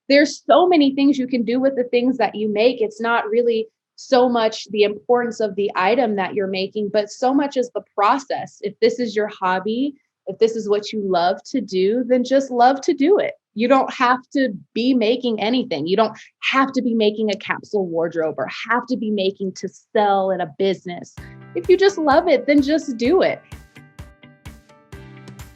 there's so many things you can do with the things that you make. It's not really so much the importance of the item that you're making, but so much as the process. If this is your hobby, if this is what you love to do, then just love to do it. You don't have to be making anything. You don't have to be making a capsule wardrobe or have to be making to sell in a business. If you just love it, then just do it.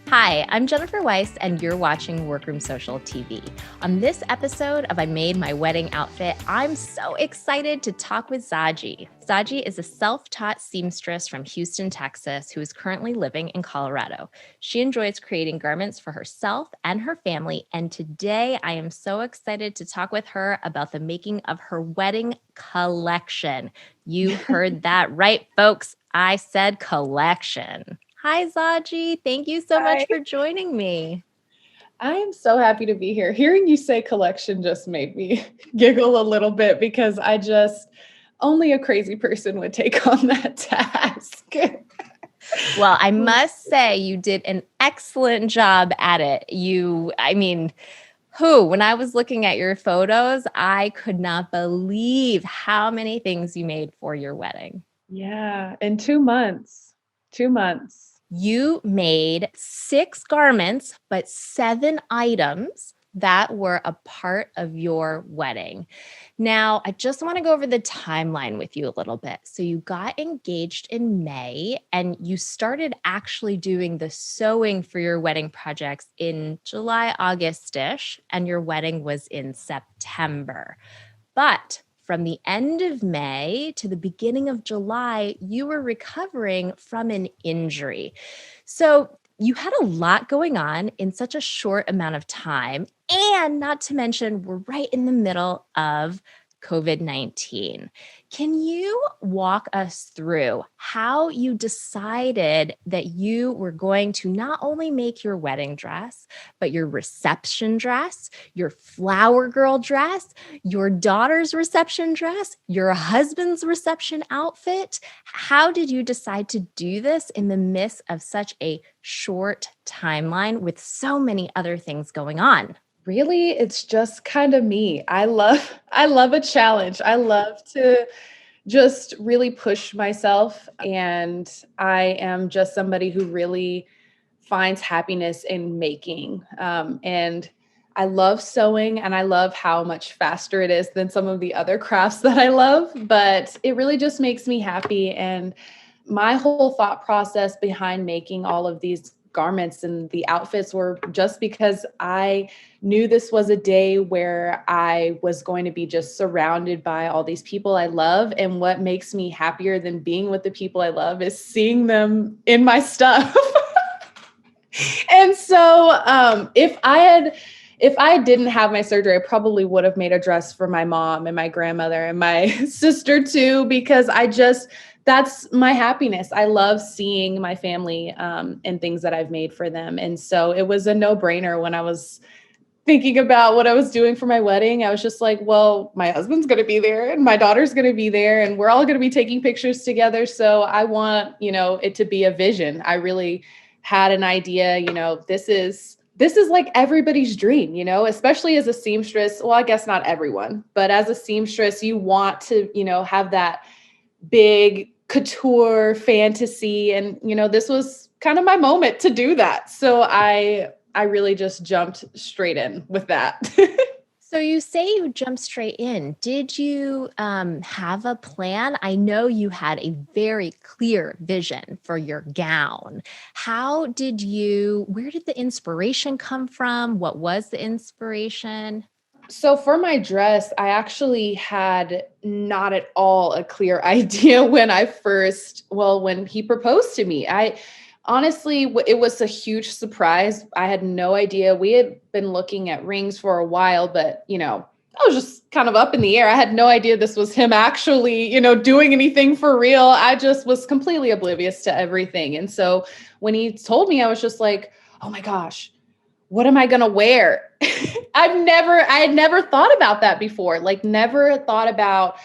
Hi, I'm Jennifer Wiese, and you're watching Workroom Social TV. On this episode of I Made My Wedding Outfit, I'm so excited to talk with Zaji. Zaji is a self-taught seamstress from Houston, Texas, who is currently living in Colorado. She enjoys creating garments for herself and her family, and today I am so excited to talk with her about the making of her wedding collection. You heard that right, folks. I said collection. Hi, Zaji. Thank you so much for joining me. I am so happy to be here. Hearing you say collection just made me giggle a little bit because only a crazy person would take on that task. Well, I must say you did an excellent job at it. When I was looking at your photos, I could not believe how many things you made for your wedding. Yeah, in 2 months. 2 months. You made 6 garments, but 7 items that were a part of your wedding. Now, I just want to go over the timeline with you a little bit. So you got engaged in May, and you started actually doing the sewing for your wedding projects in July, August-ish, and your wedding was in September. But from the end of May to the beginning of July, you were recovering from an injury. So you had a lot going on in such a short amount of time. And not to mention, we're right in the middle of COVID-19. Can you walk us through how you decided that you were going to not only make your wedding dress, but your reception dress, your flower girl dress, your daughter's reception dress, your husband's reception outfit? How did you decide to do this in the midst of such a short timeline with so many other things going on? Really, it's just kind of me. I love a challenge. I love to just really push myself, and I am just somebody who really finds happiness in making. And I love sewing, and I love how much faster it is than some of the other crafts that I love, but it really just makes me happy. And my whole thought process behind making all of these garments and the outfits were just because I knew this was a day where I was going to be just surrounded by all these people I love. And what makes me happier than being with the people I love is seeing them in my stuff. And so if I didn't have my surgery, I probably would have made a dress for my mom and my grandmother and my sister too, because that's my happiness. I love seeing my family and things that I've made for them. And so it was a no-brainer when I was thinking about what I was doing for my wedding. I was just like, well, my husband's going to be there and my daughter's going to be there and we're all going to be taking pictures together. So I want, it to be a vision. I really had an idea, this is like everybody's dream, especially as a seamstress. Well, I guess not everyone, but as a seamstress, you want to, have that big couture fantasy. And, this was kind of my moment to do that. So I really just jumped straight in with that. So you say you jumped straight in. Did you have a plan? I know you had a very clear vision for your gown. Where did the inspiration come from? What was the inspiration? So for my dress, I actually had not at all a clear idea when he proposed to me. Honestly, it was a huge surprise. I had no idea. We had been looking at rings for a while, but, I was just kind of up in the air. I had no idea this was him actually, doing anything for real. I just was completely oblivious to everything. And so when he told me, I was just like, oh my gosh, what am I going to wear? I had never thought about that before. Like never thought about,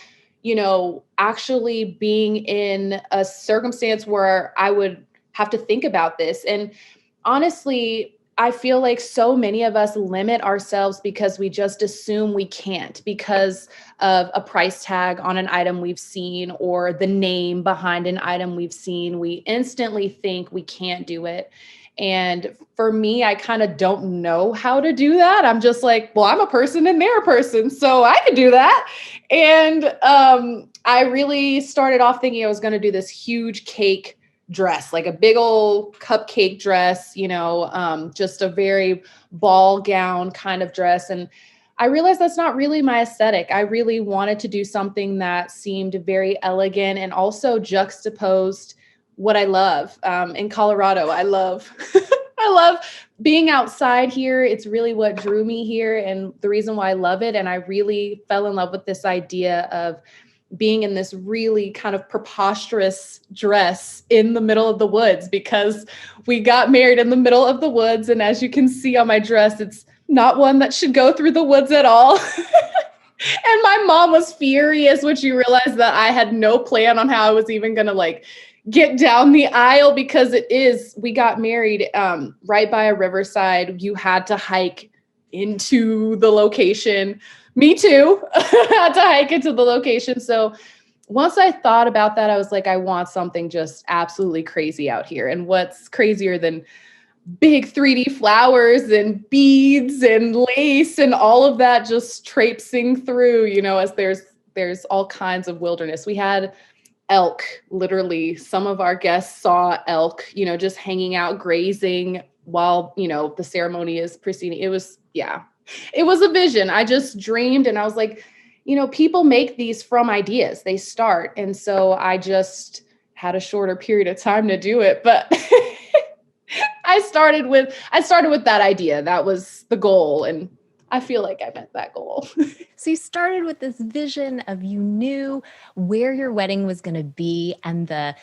actually being in a circumstance where I would have to think about this. And honestly, I feel like so many of us limit ourselves because we just assume we can't because of a price tag on an item we've seen or the name behind an item we've seen. We instantly think we can't do it. And for me, I kind of don't know how to do that. I'm just like, well, I'm a person and they're a person, so I could do that. And I really started off thinking I was going to do this huge cake dress, like a big old cupcake dress, just a very ball gown kind of dress. And I realized that's not really my aesthetic. I really wanted to do something that seemed very elegant and also juxtaposed what I love. In Colorado, I love, I love being outside here. It's really what drew me here and the reason why I love it. And I really fell in love with this idea of being in this really kind of preposterous dress in the middle of the woods because we got married in the middle of the woods. And as you can see on my dress, it's not one that should go through the woods at all. And my mom was furious when she realized that I had no plan on how I was even going to like get down the aisle because we got married right by a riverside. You had to hike into the location. Me too. I had to hike into the location. So once I thought about that, I was like, I want something just absolutely crazy out here. And what's crazier than big 3D flowers and beads and lace and all of that just traipsing through, as there's all kinds of wilderness. We had elk, literally. Some of our guests saw elk, just hanging out, grazing while, the ceremony is proceeding. It was a vision. I just dreamed and I was like, people make these from ideas. They start. And so I just had a shorter period of time to do it, but I started with that idea. That was the goal. And I feel like I met that goal. So you started with this vision of you knew where your wedding was going to be and the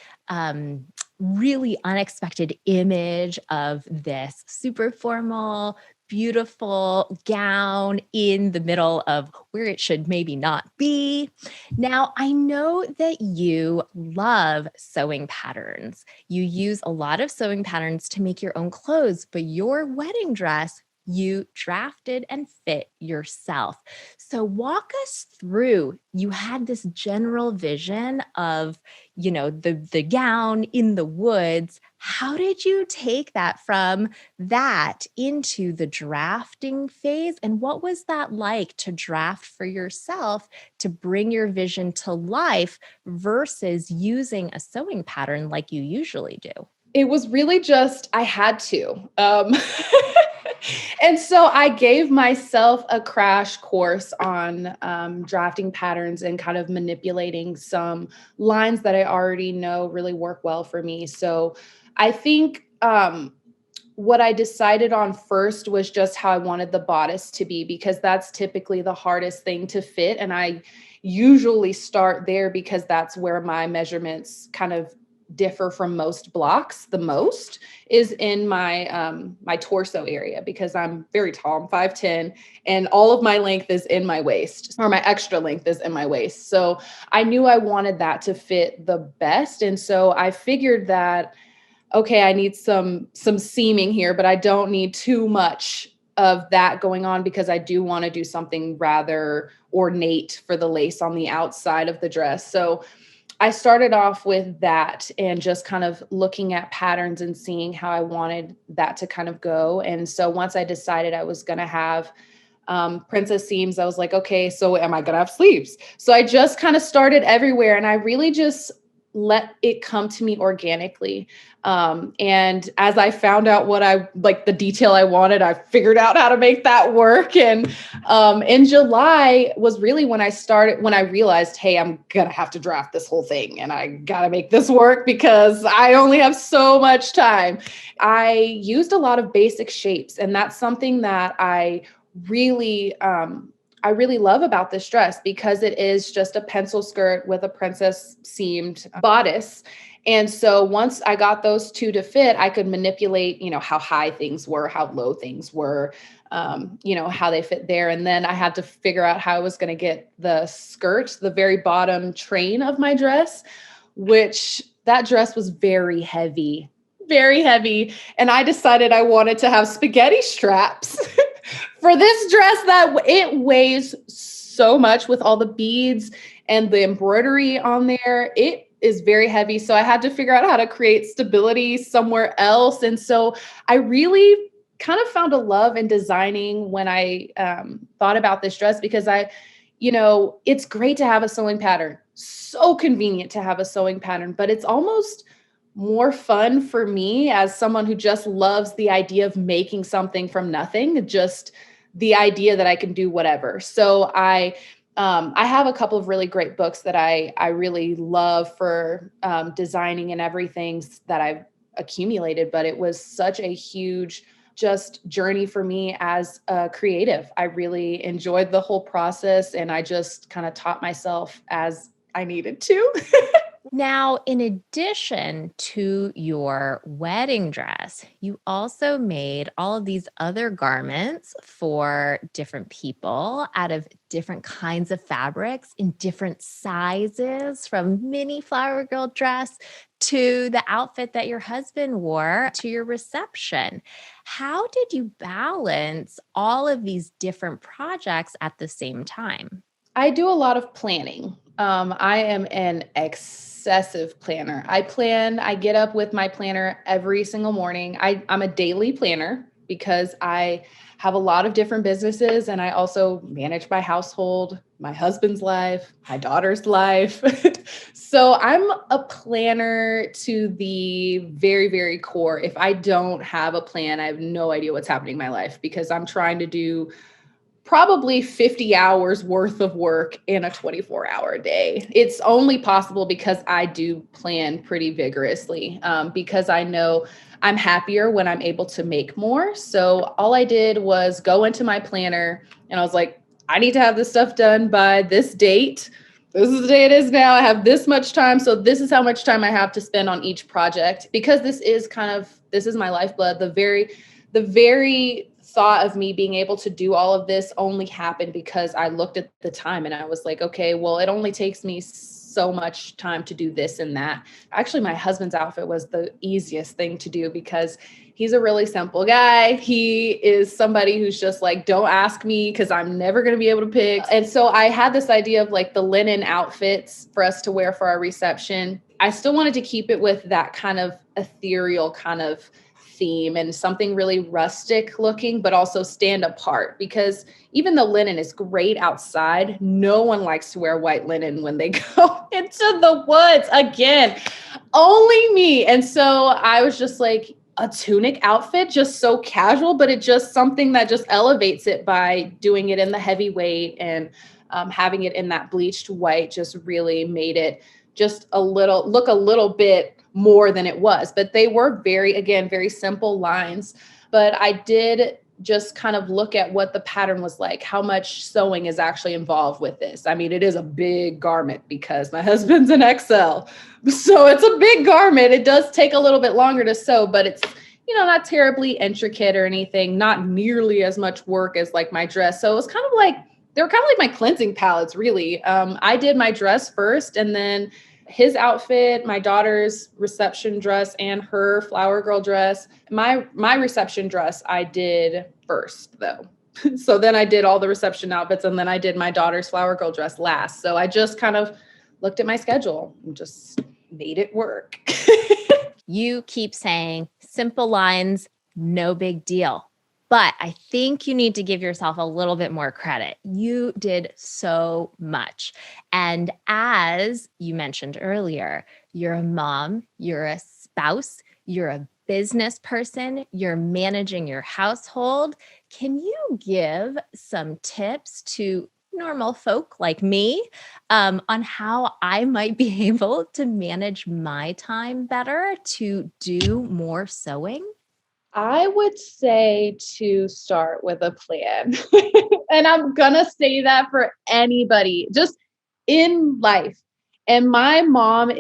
really unexpected image of this super formal, beautiful gown in the middle of where it should maybe not be. Now, I know that you love sewing patterns. You use a lot of sewing patterns to make your own clothes, but your wedding dress you drafted and fit yourself. So walk us through, you had this general vision of, the gown in the woods. How did you take that from that into the drafting phase? And what was that like to draft for yourself to bring your vision to life versus using a sewing pattern like you usually do? It was really just, I had to. And so I gave myself a crash course on drafting patterns and kind of manipulating some lines that I already know really work well for me. So I think what I decided on first was just how I wanted the bodice to be, because that's typically the hardest thing to fit. And I usually start there because that's where my measurements kind of differ from most blocks. The most is in my my torso area because I'm very tall. I'm 5'10", and all of my length is in my waist, or my extra length is in my waist. So I knew I wanted that to fit the best. And so I figured that, okay, I need some seaming here, but I don't need too much of that going on because I do want to do something rather ornate for the lace on the outside of the dress. So I started off with that and just kind of looking at patterns and seeing how I wanted that to kind of go. And so once I decided I was going to have princess seams, I was like, okay, so am I going to have sleeves? So I just kind of started everywhere and I really just let it come to me organically. And as I found out what I like, the detail I wanted, I figured out how to make that work. And in July was really when I realized, hey, I'm going to have to draft this whole thing and I got to make this work because I only have so much time. I used a lot of basic shapes, and that's something that I really love about this dress because it is just a pencil skirt with a princess seamed bodice. And so once I got those two to fit, I could manipulate, how high things were, how low things were, how they fit there. And then I had to figure out how I was going to get the skirt, the very bottom train of my dress, which that dress was very heavy, very heavy. And I decided I wanted to have spaghetti straps for this dress that it weighs so much with all the beads and the embroidery on there. It is very heavy. So I had to figure out how to create stability somewhere else. And so I really kind of found a love in designing when I thought about this dress because it's great to have a sewing pattern. So convenient to have a sewing pattern, but it's almost more fun for me as someone who just loves the idea of making something from nothing, just the idea that I can do whatever. So I have a couple of really great books that I really love for designing and everything that I've accumulated, but it was such a huge just journey for me as a creative. I really enjoyed the whole process and I just kind of taught myself as I needed to. Now, in addition to your wedding dress, you also made all of these other garments for different people out of different kinds of fabrics in different sizes, from mini flower girl dress to the outfit that your husband wore to your reception. How did you balance all of these different projects at the same time? I do a lot of planning. I am an excessive planner. I get up with my planner every single morning. I'm a daily planner because I have a lot of different businesses and I also manage my household, my husband's life, my daughter's life. So I'm a planner to the very, very core. If I don't have a plan, I have no idea what's happening in my life because I'm trying to do probably 50 hours worth of work in a 24-hour day. It's only possible because I do plan pretty vigorously, because I know I'm happier when I'm able to make more. So all I did was go into my planner and I was like, I need to have this stuff done by this date. This is the day it is now. I have this much time. So this is how much time I have to spend on each project because this is my lifeblood. The very thought of me being able to do all of this only happened because I looked at the time and I was like, okay, well, it only takes me so much time to do this and that. Actually, my husband's outfit was the easiest thing to do because he's a really simple guy. He is somebody who's just like, don't ask me because I'm never going to be able to pick. And so I had this idea of like the linen outfits for us to wear for our reception. I still wanted to keep it with that kind of ethereal kind of theme and something really rustic looking, but also stand apart because even though linen is great outside, no one likes to wear white linen when they go into the woods. Again, only me. And so I was just like, a tunic outfit, just so casual, but it just something that just elevates it by doing it in the heavyweight and having it in that bleached white just really made it just look a little bit more than it was. But they were very simple lines. But I did just kind of look at what the pattern was like, how much sewing is actually involved with this. I mean, it is a big garment because my husband's an XL. So it's a big garment. It does take a little bit longer to sew, but it's, not terribly intricate or anything, not nearly as much work as like my dress. So it was kind of like, they were kind of like my cleansing palettes, really. I did my dress first and then his outfit, my daughter's reception dress and her flower girl dress. My reception dress I did first though. So then I did all the reception outfits and then I did my daughter's flower girl dress last. So I just kind of looked at my schedule and just made it work. You keep saying simple lines, no big deal. But I think you need to give yourself a little bit more credit. You did so much. And as you mentioned earlier, you're a mom, you're a spouse, you're a business person, you're managing your household. Can you give some tips to normal folk like me on how I might be able to manage my time better to do more sewing? I would say to start with a plan. And I'm going to say that for anybody just in life. And my mom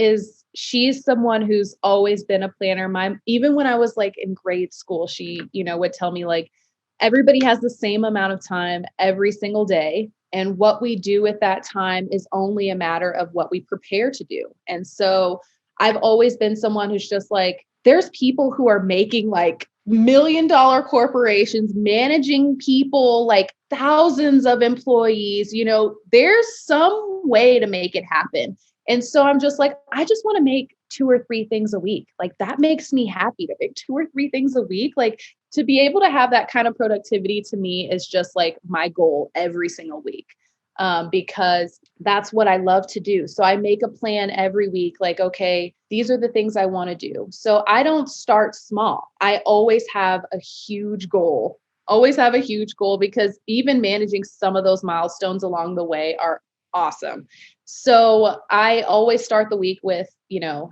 she's someone who's always been a planner. Even when I was like in grade school, she, would tell me like everybody has the same amount of time every single day. And what we do with that time is only a matter of what we prepare to do. And so I've always been someone who's just like, there's people who are making like $1 million corporations, managing people, like thousands of employees. There's some way to make it happen. And so I'm just like, I just want to make 2 or 3 things a week. Like that makes me happy to make 2 or 3 things a week. Like to be able to have that kind of productivity to me is just like my goal every single week. Because that's what I love to do. So I make a plan every week, like, okay, these are the things I want to do. So I don't start small. I always have a huge goal because even managing some of those milestones along the way are awesome. So I always start the week with,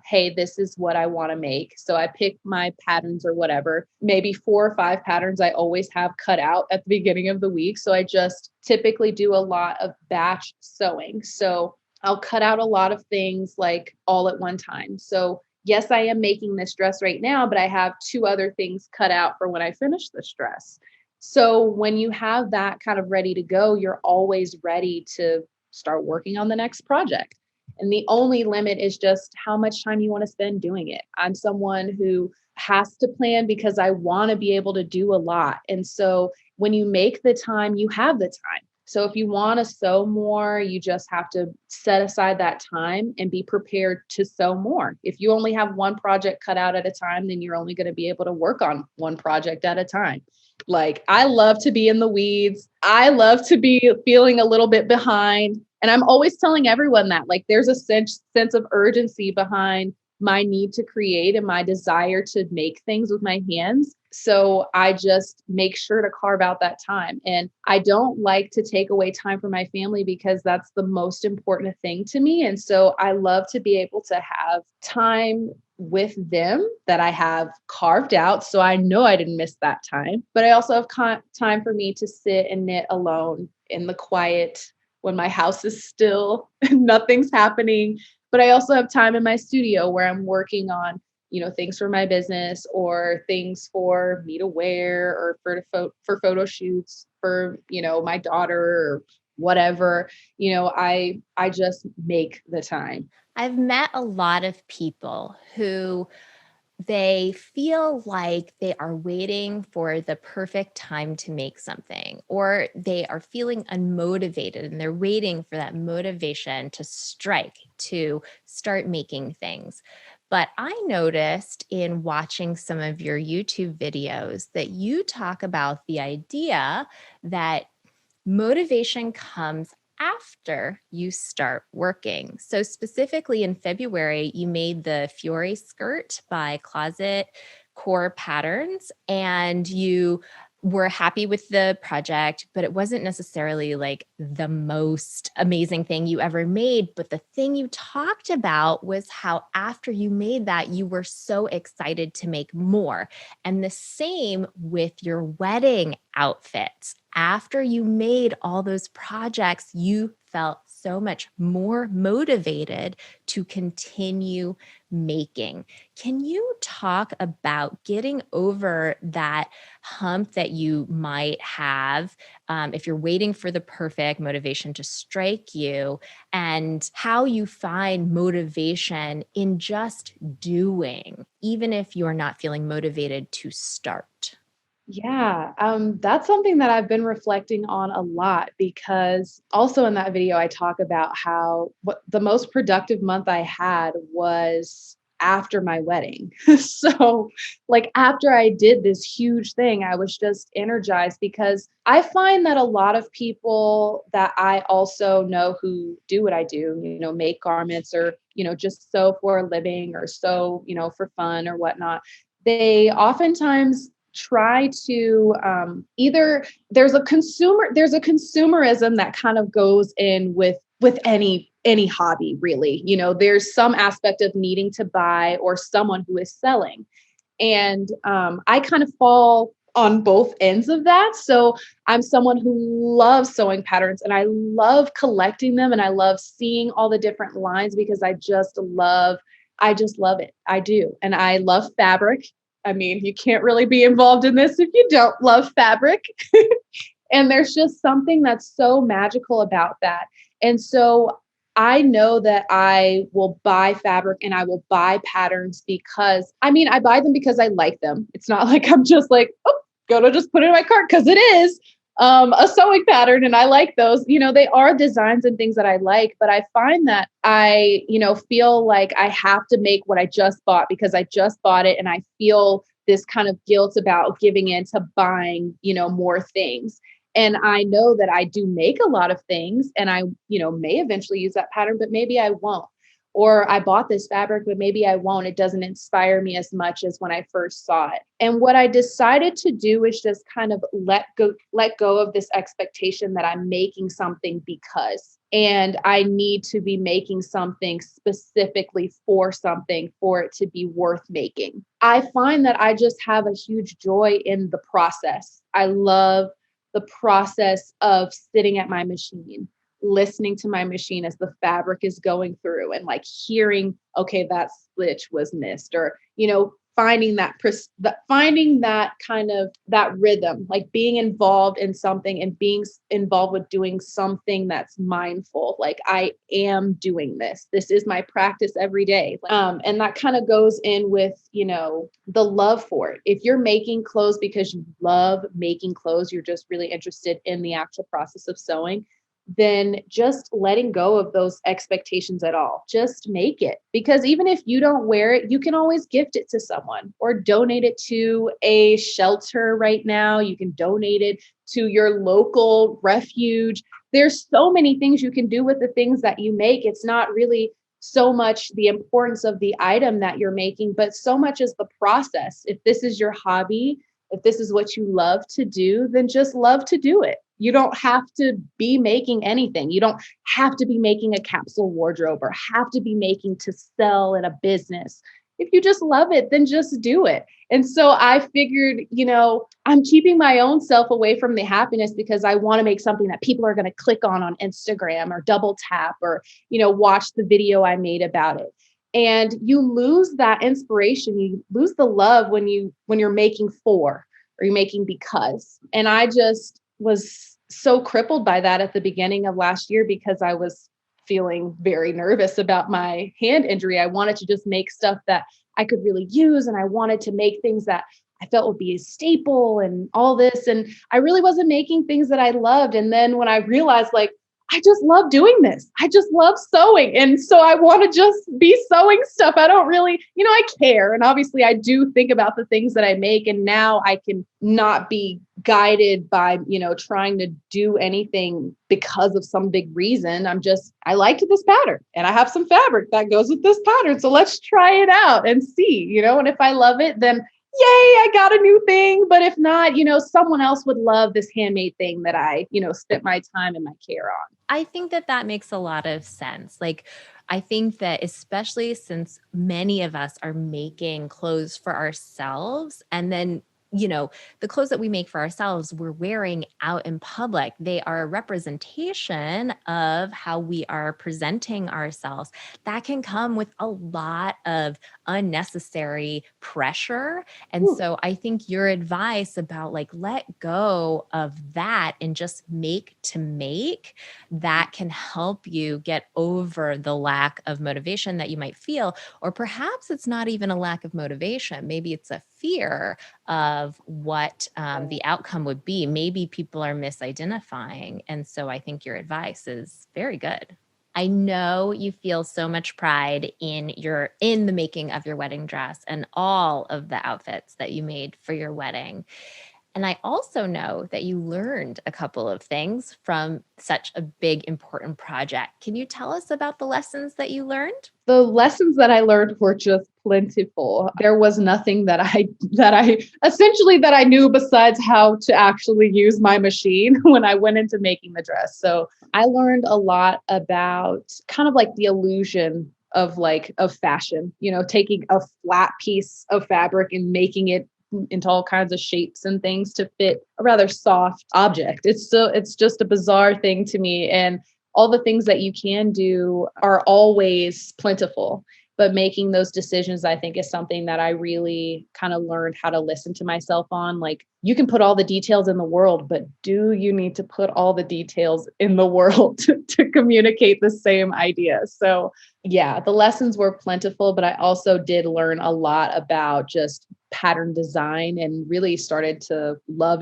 hey, this is what I want to make. So I pick my patterns or whatever, maybe 4 or 5 patterns I always have cut out at the beginning of the week. So I just typically do a lot of batch sewing. So I'll cut out a lot of things like all at one time. So yes, I am making this dress right now, but I have 2 other things cut out for when I finish this dress. So when you have that kind of ready to go, you're always ready to start working on the next project. And the only limit is just how much time you want to spend doing it. I'm someone who has to plan because I want to be able to do a lot. And so when you make the time, you have the time. So if you want to sew more, you just have to set aside that time and be prepared to sew more. If you only have one project cut out at a time, then you're only going to be able to work on one project at a time. Like I love to be in the weeds. I love to be feeling a little bit behind. And I'm always telling everyone that like there's a sense of urgency behind my need to create and my desire to make things with my hands. So I just make sure to carve out that time. And I don't like to take away time from my family because that's the most important thing to me. And so I love to be able to have time with them that I have carved out. So I know I didn't miss that time, but I also have time for me to sit and knit alone in the quiet when my house is still and nothing's happening. But I also have time in my studio where I'm working on, things for my business or things for me to wear or for photo shoots for, my daughter or whatever. I just make the time. I've met a lot of people who they feel like they are waiting for the perfect time to make something, or they are feeling unmotivated and they're waiting for that motivation to strike to start making things. But I noticed in watching some of your YouTube videos that you talk about the idea that motivation comes after you start working. So specifically in February, you made the Fiore skirt by Closet Core Patterns, and you were happy with the project, but it wasn't necessarily like the most amazing thing you ever made. But the thing you talked about was how after you made that, you were so excited to make more. And the same with your wedding outfits. After you made all those projects, you felt so much more motivated to continue making. Can you talk about getting over that hump that you might have if you're waiting for the perfect motivation to strike you, and how you find motivation in just doing, even if you're not feeling motivated to start? Yeah, that's something that I've been reflecting on a lot because also in that video, I talk about how what the most productive month I had was after my wedding. So, like, after I did this huge thing, I was just energized because I find that a lot of people that I also know who do what I do, make garments or, just sew for a living or sew, for fun or whatnot, they oftentimes try to either there's a consumerism that kind of goes in with any hobby, really. There's some aspect of needing to buy or someone who is selling, and I kind of fall on both ends of that. So I'm someone who loves sewing patterns and I love collecting them and I love seeing all the different lines because I just love it. I do. And I love fabric. I mean, you can't really be involved in this if you don't love fabric. And there's just something that's so magical about that. And so I know that I will buy fabric and I will buy patterns because I buy them because I like them. It's not like I'm just like, oh, gonna just put it in my cart because it is a sewing pattern and I like those. They are designs and things that I like, but I find that I, feel like I have to make what I just bought because I just bought it and I feel this kind of guilt about giving in to buying, more things. And I know that I do make a lot of things and I, may eventually use that pattern, but maybe I won't. Or I bought this fabric, but maybe I won't. It doesn't inspire me as much as when I first saw it. And what I decided to do is just kind of let go of this expectation that I'm making something because, and I need to be making something specifically for something for it to be worth making. I find that I just have a huge joy in the process. I love the process of sitting at my machine, listening to my machine as the fabric is going through and like hearing, okay, that stitch was missed, or, finding that kind of that rhythm, like being involved in something and being involved with doing something that's mindful. Like I am doing this. This is my practice every day. And that kind of goes in with, the love for it. If you're making clothes because you love making clothes, you're just really interested in the actual process of sewing, then just letting go of those expectations at all. Just make it. Because even if you don't wear it, you can always gift it to someone or donate it to a shelter right now. You can donate it to your local refuge. There's so many things you can do with the things that you make. It's not really so much the importance of the item that you're making, but so much as the process. If this is your hobby, if this is what you love to do, then just love to do it. You don't have to be making anything. You don't have to be making a capsule wardrobe or have to be making to sell in a business. If you just love it, then just do it. And so I figured, I'm keeping my own self away from the happiness because I want to make something that people are going to click on Instagram or double tap or, watch the video I made about it. And you lose that inspiration. You lose the love when you're making for or you're making because. And I just was so crippled by that at the beginning of last year because I was feeling very nervous about my hand injury. I wanted to just make stuff that I could really use. And I wanted to make things that I felt would be a staple and all this. And I really wasn't making things that I loved. And then when I realized, like, I just love doing this. I just love sewing. And so I want to just be sewing stuff. I don't really, I care. And obviously I do think about the things that I make. And now I can not be guided by, trying to do anything because of some big reason. I liked this pattern and I have some fabric that goes with this pattern. So let's try it out and see, and if I love it, then yay, I got a new thing. But if not, someone else would love this handmade thing that I, spent my time and my care on. I think that makes a lot of sense. Like, I think that especially since many of us are making clothes for ourselves and then the clothes that we make for ourselves, we're wearing out in public. They are a representation of how we are presenting ourselves. That can come with a lot of unnecessary pressure. And so I think your advice about like, let go of that and just make to make, that can help you get over the lack of motivation that you might feel. Or perhaps it's not even a lack of motivation. Maybe it's a fear of what the outcome would be. Maybe people are misidentifying. And so I think your advice is very good. I know you feel so much pride in the making of your wedding dress and all of the outfits that you made for your wedding. And I also know that you learned a couple of things from such a big, important project. Can you tell us about the lessons that you learned? The lessons that I learned were just plentiful. There was nothing that I knew besides how to actually use my machine when I went into making the dress. So I learned a lot about kind of like the illusion of fashion, taking a flat piece of fabric and making it into all kinds of shapes and things to fit a rather soft object. It's just a bizarre thing to me. And all the things that you can do are always plentiful. But making those decisions, I think, is something that I really kind of learned how to listen to myself on. Like, you can put all the details in the world, but do you need to put all the details in the world to communicate the same idea? So, yeah, the lessons were plentiful, but I also did learn a lot about just pattern design and really started to love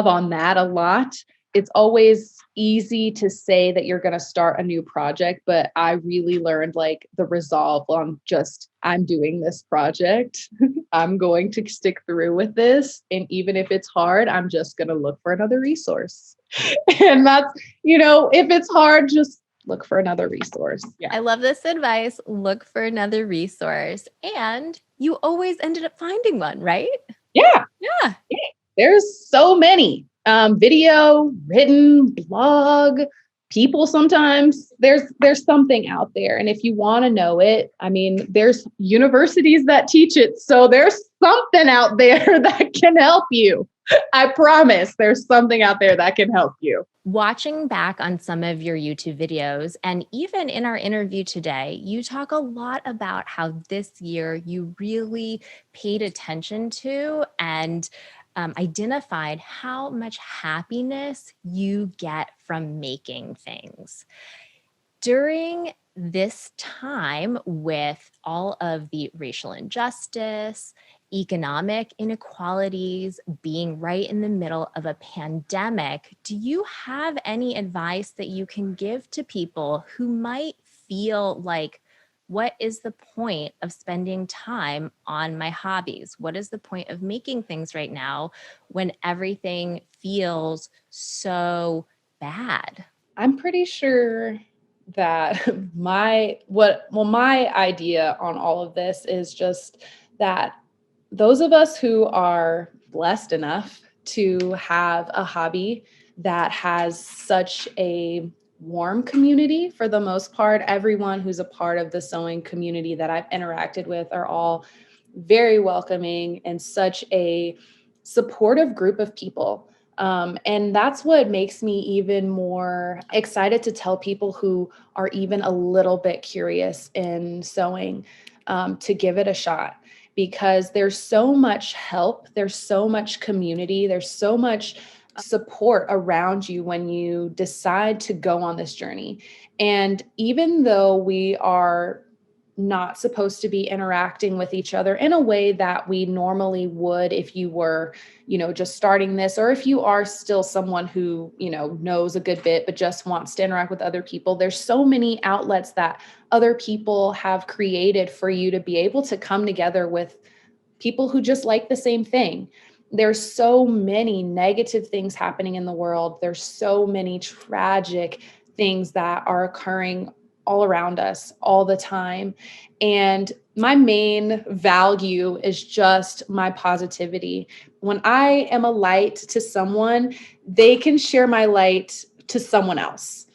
on that a lot. It's always easy to say that you're going to start a new project, but I really learned like the resolve on just, I'm doing this project. I'm going to stick through with this. And even if it's hard, I'm just going to look for another resource. And that's, if it's hard, just look for another resource. Yeah. I love this advice. Look for another resource. And you always ended up finding one, right? Yeah. Yeah. There's so many. Video, written, blog, people sometimes. There's something out there. And if you want to know it, I mean, there's universities that teach it. So there's something out there that can help you. I promise there's something out there that can help you. Watching back on some of your YouTube videos, and even in our interview today, you talk a lot about how this year you really paid attention to and identified how much happiness you get from making things. During this time, with all of the racial injustice, economic inequalities, being right in the middle of a pandemic, do you have any advice that you can give to people who might feel like, what is the point of spending time on my hobbies? What is the point of making things right now when everything feels so bad? I'm pretty sure that my idea on all of this is just that those of us who are blessed enough to have a hobby that has such a warm community, for the most part, everyone who's a part of the sewing community that I've interacted with are all very welcoming and such a supportive group of people. And that's what makes me even more excited to tell people who are even a little bit curious in sewing to give it a shot, because there's so much help, there's so much community, there's so much support around you when you decide to go on this journey. And even though we are not supposed to be interacting with each other in a way that we normally would if you were, just starting this, or if you are still someone who, knows a good bit, but just wants to interact with other people. There's so many outlets that other people have created for you to be able to come together with people who just like the same thing. There's so many negative things happening in the world. There's so many tragic things that are occurring all around us all the time. And my main value is just my positivity. When I am a light to someone, they can share my light to someone else.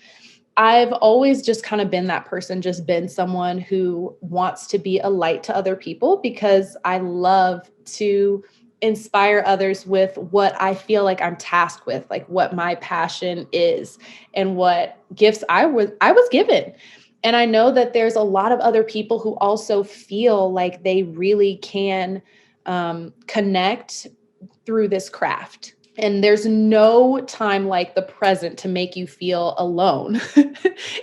I've always just kind of been that person, just been someone who wants to be a light to other people, because I love to inspire others with what I feel like I'm tasked with, like what my passion is and what gifts I was given. And I know that there's a lot of other people who also feel like they really can connect through this craft. And there's no time like the present to make you feel alone.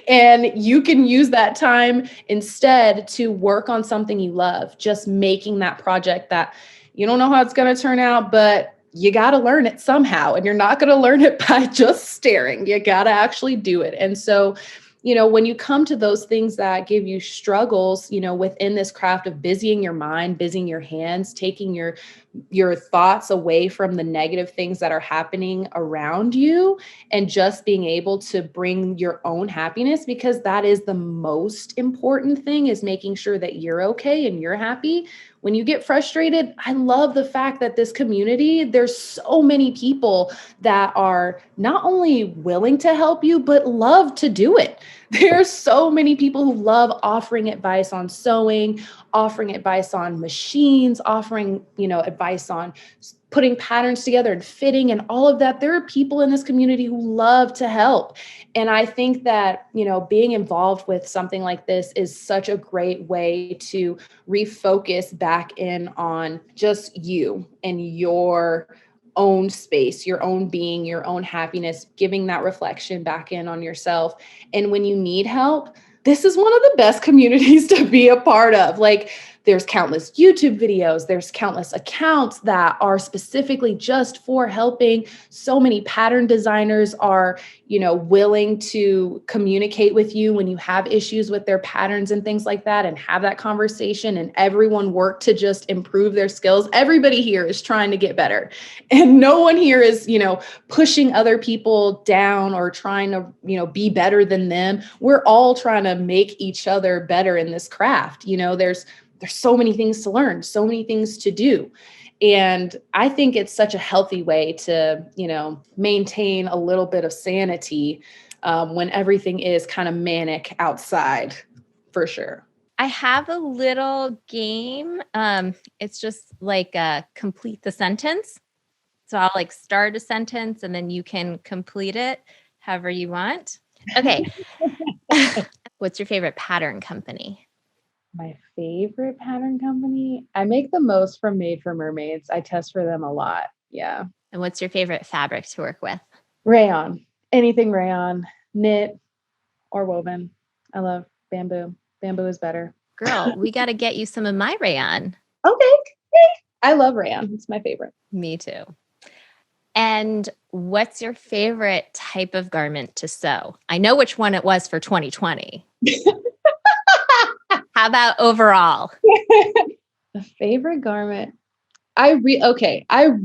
And you can use that time instead to work on something you love, just making that project that you don't know how it's going to turn out, but you got to learn it somehow. And you're not going to learn it by just staring. You got to actually do it. And so, when you come to those things that give you struggles, within this craft of busying your mind, busying your hands, taking your thoughts away from the negative things that are happening around you, and just being able to bring your own happiness, because that is the most important thing, is making sure that you're okay and you're happy. When you get frustrated, I love the fact that this community, there's so many people that are not only willing to help you, but love to do it. There's so many people who love offering advice on sewing, offering advice on machines, offering, advice on putting patterns together and fitting and all of that. There are people in this community who love to help. And I think that, being involved with something like this is such a great way to refocus back in on just you and your own space, your own being, your own happiness, giving that reflection back in on yourself. And when you need help, this is one of the best communities to be a part of. Like, there's countless YouTube videos, there's countless accounts that are specifically just for helping. So many pattern designers are, willing to communicate with you when you have issues with their patterns and things like that, and have that conversation, and everyone work to just improve their skills. Everybody here is trying to get better, and no one here is, pushing other people down or trying to, be better than them. We're all trying to make each other better in this craft. There's so many things to learn, so many things to do. And I think it's such a healthy way to, maintain a little bit of sanity when everything is kind of manic outside, for sure. I have a little game. It's just like complete the sentence. So I'll like start a sentence and then you can complete it however you want. Okay. What's your favorite pattern company? My favorite pattern company? I make the most from Made for Mermaids. I test for them a lot. Yeah. And what's your favorite fabric to work with? Rayon. Anything rayon, knit or woven. I love bamboo. Bamboo is better. Girl, we got to get you some of my rayon. Okay. I love rayon. It's my favorite. Me too. And what's your favorite type of garment to sew? I know which one it was for 2020. How about overall? The favorite garment. I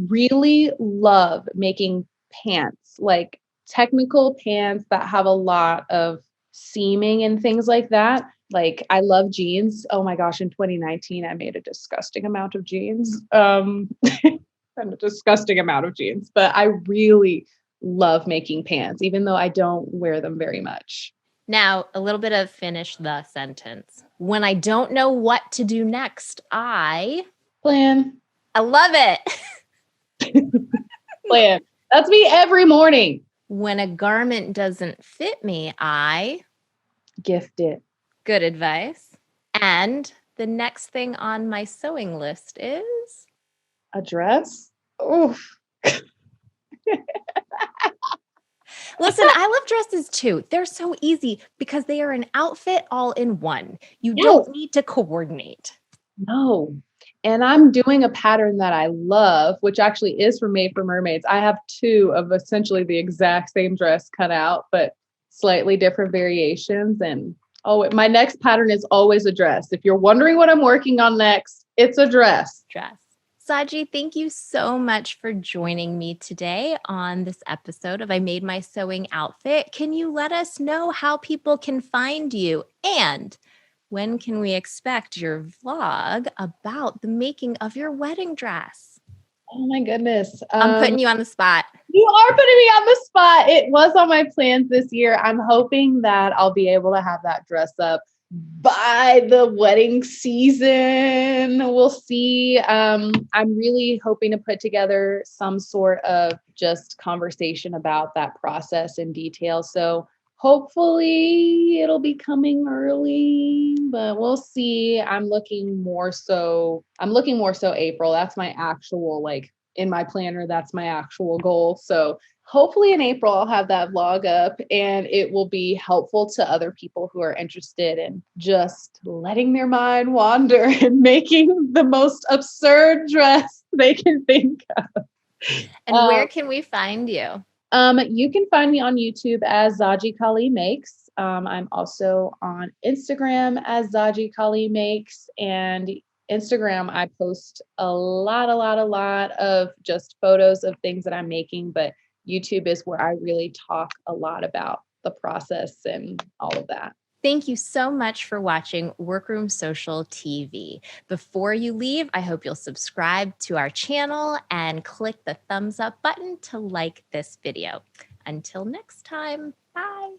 really love making pants, like technical pants that have a lot of seaming and things like that. Like, I love jeans. Oh my gosh, in 2019, I made a disgusting amount of jeans. A disgusting amount of jeans, but I really love making pants, even though I don't wear them very much. Now, a little bit of finish the sentence. When I don't know what to do next, I Plan. I love it. Plan. That's me every morning. When a garment doesn't fit me, I Gift it. good advice. And the next thing on my sewing list is A dress. Oof. listen, I love dresses too. They're so easy because they are an outfit all in one. You Yes. don't need to coordinate. No. And I'm doing a pattern that I love, which actually is from Made for Mermaids. I have two of essentially the exact same dress cut out, but slightly different variations. And my next pattern is always a dress. If you're wondering what I'm working on next, it's a dress. Zaji, thank you so much for joining me today on this episode of I Made My Sewing Outfit. Can you let us know how people can find you? And when can we expect your vlog about the making of your wedding dress? Oh my goodness. I'm putting you on the spot. You are putting me on the spot. It was on my plans this year. I'm hoping that I'll be able to have that dress up by the wedding season. We'll see. I'm really hoping to put together some sort of just conversation about that process in detail. So hopefully it'll be coming early, but we'll see. I'm looking more so April. That's my actual, like, in my planner, that's my actual goal. So hopefully in April, I'll have that vlog up and it will be helpful to other people who are interested in just letting their mind wander and making the most absurd dress they can think of. And where can we find you? You can find me on YouTube as Zaji-Kali Makes. I'm also on Instagram as Zaji-Kali Makes, and Instagram, I post a lot of just photos of things that I'm making, but YouTube is where I really talk a lot about the process and all of that. Thank you so much for watching Workroom Social TV. Before you leave, I hope you'll subscribe to our channel and click the thumbs up button to like this video. Until next time, bye.